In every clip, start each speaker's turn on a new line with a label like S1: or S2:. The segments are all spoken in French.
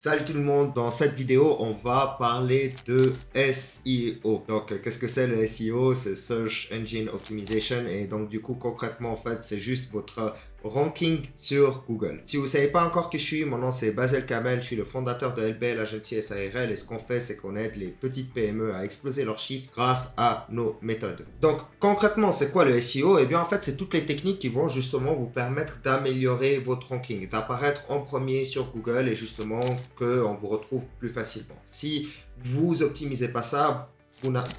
S1: Salut tout le monde, dans cette vidéo on va parler de SEO. Donc qu'est-ce que c'est le SEO? C'est Search Engine Optimization et donc du coup concrètement en fait c'est juste votre ranking sur Google. Si vous ne savez pas encore qui je suis, mon nom c'est Basel Kamel, je suis le fondateur de LBL Agency SARL et ce qu'on fait c'est qu'on aide les petites PME à exploser leurs chiffres grâce à nos méthodes. Donc concrètement c'est quoi le SEO? Eh bien en fait c'est toutes les techniques qui vont justement vous permettre d'améliorer votre ranking, d'apparaître en premier sur Google et justement qu'on vous retrouve plus facilement. Si vous optimisez pas ça,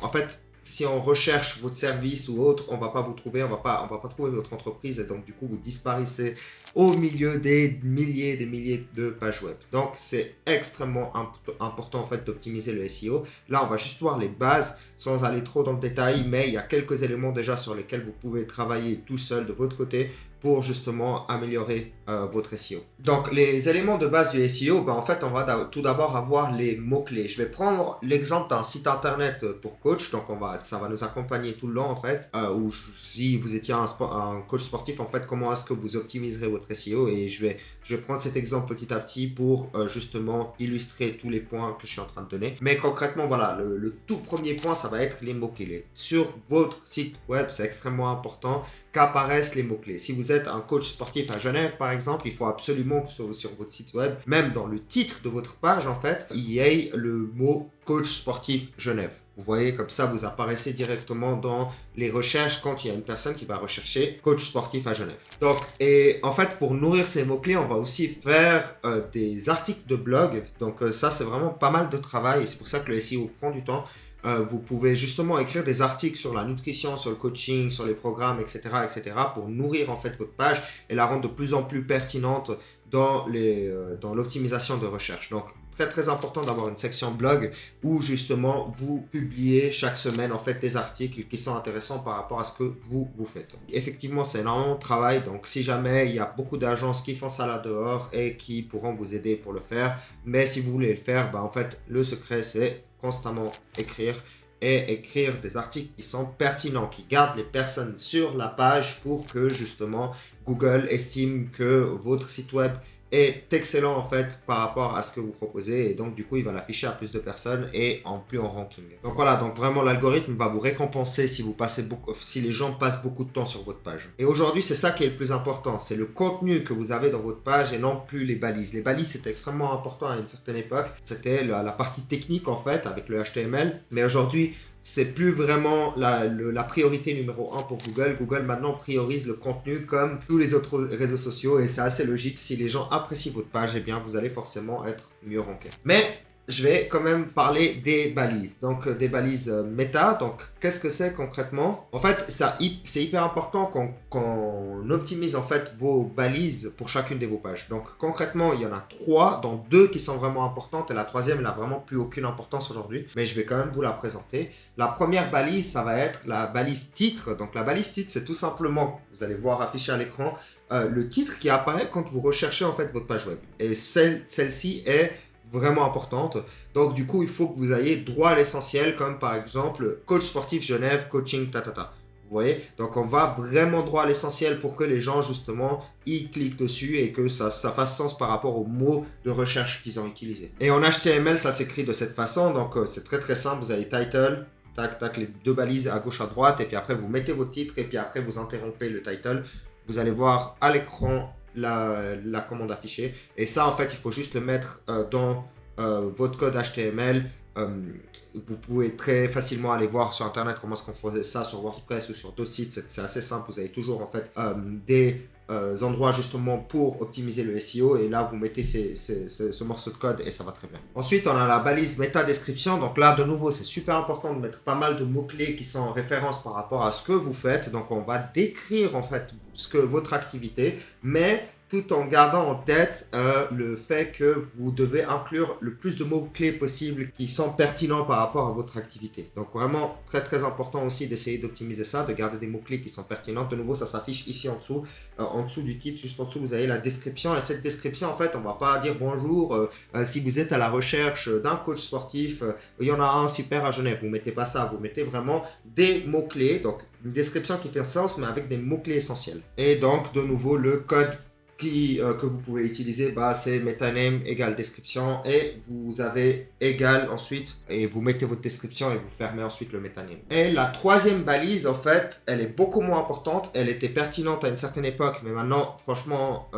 S1: en fait, si on recherche votre service ou autre, on va pas vous trouver, on va pas trouver votre entreprise et donc du coup vous disparaissez au milieu des milliers de pages web. Donc c'est extrêmement important en fait d'optimiser le SEO. Là on va juste voir les bases sans aller trop dans le détail, mais il y a quelques éléments déjà sur lesquels vous pouvez travailler tout seul de votre côté pour justement améliorer votre SEO. Donc les éléments de base du SEO, en fait on va tout d'abord avoir les mots-clés. Je vais prendre l'exemple d'un site internet pour coach, donc ça va nous accompagner tout le long en fait, ou si vous étiez un coach sportif en fait, comment est-ce que vous optimiserez votre SEO et je vais prendre cet exemple petit à petit pour justement illustrer tous les points que je suis en train de donner. Mais concrètement voilà, le tout premier point ça va être les mots-clés. Sur votre site web c'est extrêmement important qu'apparaissent les mots-clés. Si vous êtes un coach sportif à Genève, par exemple, il faut absolument que sur votre site web, même dans le titre de votre page, en fait, il y ait le mot coach sportif Genève. Vous voyez, comme ça, vous apparaissez directement dans les recherches quand il y a une personne qui va rechercher coach sportif à Genève. Donc, et en fait, pour nourrir ces mots-clés, on va aussi faire des articles de blog. Donc, ça, c'est vraiment pas mal de travail et c'est pour ça que le SEO prend du temps. Vous pouvez justement écrire des articles sur la nutrition, sur le coaching, sur les programmes, etc., pour nourrir en fait votre page et la rendre de plus en plus pertinente dans l'optimisation de recherche. Donc, très important d'avoir une section blog où justement vous publiez chaque semaine en fait des articles qui sont intéressants par rapport à ce que vous faites. Effectivement, c'est énormément de travail. Donc, si jamais il y a beaucoup d'agences qui font ça là dehors et qui pourront vous aider pour le faire, mais si vous voulez le faire, en fait, le secret c'est constamment écrire des articles qui sont pertinents, qui gardent les personnes sur la page pour que justement Google estime que votre site web est excellent en fait par rapport à ce que vous proposez et donc du coup il va l'afficher à plus de personnes et en plus en ranking. Donc voilà, donc vraiment l'algorithme va vous récompenser si les gens passent beaucoup de temps sur votre page. Et aujourd'hui c'est ça qui est le plus important, c'est le contenu que vous avez dans votre page et non plus les balises. Les balises c'était extrêmement important à une certaine époque, c'était la partie technique en fait avec le HTML, mais aujourd'hui c'est plus vraiment la priorité numéro 1 pour Google. Google maintenant priorise le contenu comme tous les autres réseaux sociaux et c'est assez logique. Si les gens apprécient votre page, eh bien vous allez forcément être mieux ranké. Mais je vais quand même parler des balises. Donc des balises méta. Donc qu'est-ce que c'est concrètement? En fait, c'est hyper important qu'on optimise en fait vos balises pour chacune de vos pages. Donc concrètement, il y en a 3, dont 2 qui sont vraiment importantes et la troisième, elle n'a vraiment plus aucune importance aujourd'hui. Mais je vais quand même vous la présenter. La première balise, ça va être la balise titre. Donc la balise titre, c'est tout simplement, vous allez voir affiché à l'écran, le titre qui apparaît quand vous recherchez en fait votre page web. Et celle-ci est vraiment importante. Donc du coup, il faut que vous ayez droit à l'essentiel, comme par exemple coach sportif Genève, coaching tatata. Vous voyez? Donc on va vraiment droit à l'essentiel pour que les gens justement y cliquent dessus et que ça fasse sens par rapport aux mots de recherche qu'ils ont utilisés. Et en HTML, ça s'écrit de cette façon. Donc c'est très simple. Vous avez title, tac, les deux balises à gauche à droite et puis après vous mettez votre titre et puis après vous interrompez le title. Vous allez voir à l'écran la commande affichée et ça en fait il faut juste le mettre dans votre code HTML. Vous pouvez très facilement aller voir sur internet comment est-ce qu'on faisait ça sur WordPress ou sur d'autres sites. C'est assez simple, vous avez toujours en fait des endroits justement pour optimiser le SEO et là vous mettez ce morceau de code et ça va très bien. Ensuite on a la balise méta description. Donc là de nouveau c'est super important de mettre pas mal de mots clés qui sont en référence par rapport à ce que vous faites. Donc on va décrire en fait votre activité, mais tout en gardant en tête le fait que vous devez inclure le plus de mots-clés possible qui sont pertinents par rapport à votre activité. Donc vraiment très important aussi d'essayer d'optimiser ça, de garder des mots-clés qui sont pertinents. De nouveau, ça s'affiche ici en dessous du titre, juste en dessous, vous avez la description. Et cette description, en fait, on ne va pas dire bonjour, si vous êtes à la recherche d'un coach sportif, il y en a un super à Genève. Vous ne mettez pas ça, vous mettez vraiment des mots-clés. Donc, une description qui fait sens, mais avec des mots-clés essentiels. Et donc, de nouveau, le code que vous pouvez utiliser, bah, c'est metaname égale description et vous avez égal ensuite et vous mettez votre description et vous fermez ensuite le metaname. Et la troisième balise, en fait, elle est beaucoup moins importante. Elle était pertinente à une certaine époque, mais maintenant, franchement,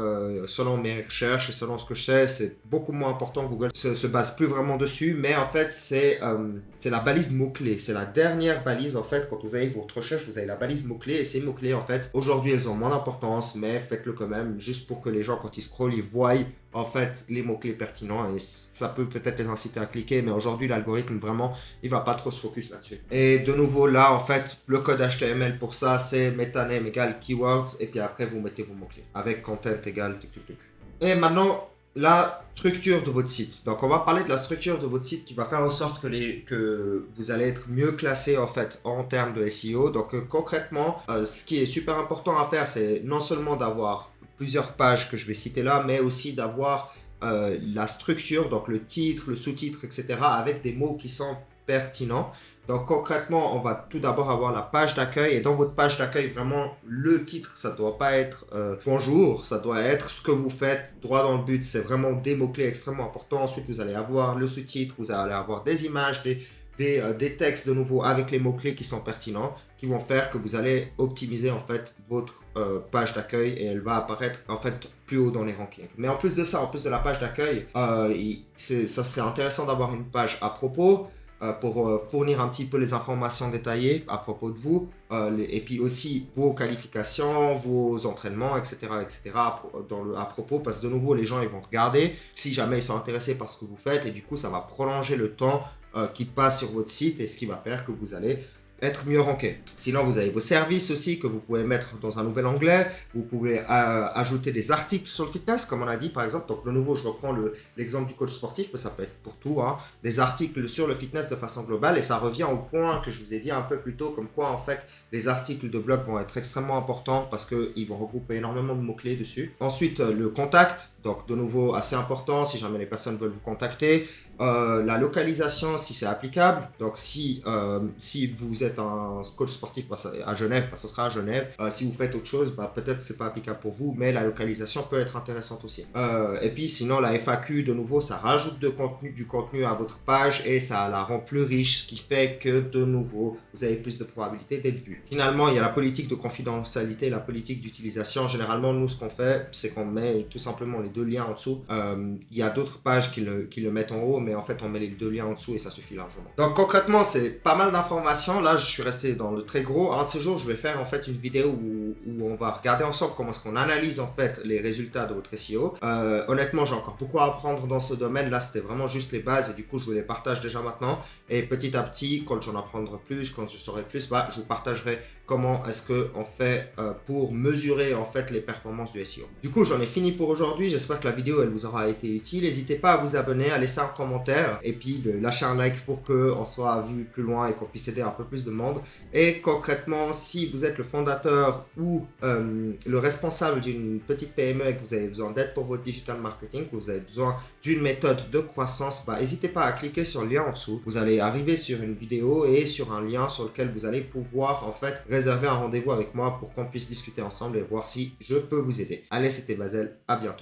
S1: selon mes recherches et selon ce que je sais, c'est beaucoup moins important. Google se base plus vraiment dessus, mais en fait, c'est la balise mot-clé. C'est la dernière balise, en fait, quand vous avez votre recherche, vous avez la balise mot-clé et ces mots-clés, en fait, aujourd'hui, elles ont moins d'importance, mais faites-le quand même, juste pour que les gens, quand ils scrollent, ils voient en fait les mots-clés pertinents et ça peut peut-être les inciter à cliquer, mais aujourd'hui, l'algorithme, vraiment, il va pas trop se focus là-dessus. Et de nouveau, là, en fait, le code HTML pour ça, c'est metaname égale keywords et puis après, vous mettez vos mots-clés avec content égale tic tic tic. Et maintenant, la structure de votre site. Donc, on va parler de la structure de votre site qui va faire en sorte que vous allez être mieux classé en fait en termes de SEO. Donc, concrètement, ce qui est super important à faire, c'est non seulement d'avoir plusieurs pages que je vais citer là, mais aussi d'avoir la structure, donc le titre, le sous-titre, etc. avec des mots qui sont pertinents. Donc concrètement, on va tout d'abord avoir la page d'accueil et dans votre page d'accueil, vraiment le titre, ça ne doit pas être bonjour, ça doit être ce que vous faites droit dans le but. C'est vraiment des mots-clés extrêmement importants. Ensuite, vous allez avoir le sous-titre, vous allez avoir des images, des textes de nouveau avec les mots-clés qui sont pertinents, qui vont faire que vous allez optimiser en fait votre page d'accueil et elle va apparaître en fait plus haut dans les rankings. Mais en plus de ça, en plus de la page d'accueil, c'est intéressant d'avoir une page à propos pour fournir un petit peu les informations détaillées à propos de vous et puis aussi vos qualifications, vos entraînements, etc. à propos parce que de nouveau les gens ils vont regarder si jamais ils sont intéressés par ce que vous faites et du coup ça va prolonger le temps qui passe sur votre site et ce qui va faire que vous allez être mieux ranké. Sinon, vous avez vos services aussi que vous pouvez mettre dans un nouvel onglet. Vous pouvez ajouter des articles sur le fitness, comme on a dit par exemple. Donc, de nouveau, je reprends l'exemple du coach sportif, mais ça peut être pour tout. Hein. Des articles sur le fitness de façon globale et ça revient au point que je vous ai dit un peu plus tôt, comme quoi en fait, les articles de blog vont être extrêmement importants parce qu'ils vont regrouper énormément de mots-clés dessus. Ensuite, le contact. Donc, de nouveau, assez important si jamais les personnes veulent vous contacter. La localisation, si c'est applicable. Donc, si vous êtes un coach sportif à Genève, ça sera à Genève. Si vous faites autre chose, peut-être que c'est pas applicable pour vous, mais la localisation peut être intéressante aussi. Et puis, sinon, la FAQ, de nouveau, ça rajoute du contenu à votre page et ça la rend plus riche, ce qui fait que, de nouveau, vous avez plus de probabilité d'être vu. Finalement, il y a la politique de confidentialité et la politique d'utilisation. Généralement, nous, ce qu'on fait, c'est qu'on met tout simplement les deux liens en dessous. Il y a d'autres pages qui le mettent en haut, mais en fait, on met les deux liens en dessous et ça suffit largement. Donc, concrètement, c'est pas mal d'informations. Là, je suis resté dans le très gros. Un de ces jours, je vais faire en fait une vidéo où on va regarder ensemble comment est-ce qu'on analyse en fait les résultats de votre SEO. Honnêtement, j'ai encore beaucoup à apprendre dans ce domaine. Là, c'était vraiment juste les bases et du coup, je vous les partage déjà maintenant. Et petit à petit, quand j'en apprendrai plus, quand je saurai plus, je vous partagerai comment est-ce qu'on fait pour mesurer en fait les performances du SEO. Du coup, j'en ai fini pour aujourd'hui. J'espère que la vidéo, elle vous aura été utile. N'hésitez pas à vous abonner, à laisser un commentaire et puis de lâcher un like pour qu'on soit vu plus loin et qu'on puisse aider un peu plus de monde. Et concrètement, si vous êtes le fondateur ou le responsable d'une petite PME et que vous avez besoin d'aide pour votre digital marketing, que vous avez besoin d'une méthode de croissance, n'hésitez pas à cliquer sur le lien en dessous. Vous allez arriver sur une vidéo et sur un lien sur lequel vous allez pouvoir en fait réserver un rendez-vous avec moi pour qu'on puisse discuter ensemble et voir si je peux vous aider. Allez, c'était Basel, à bientôt.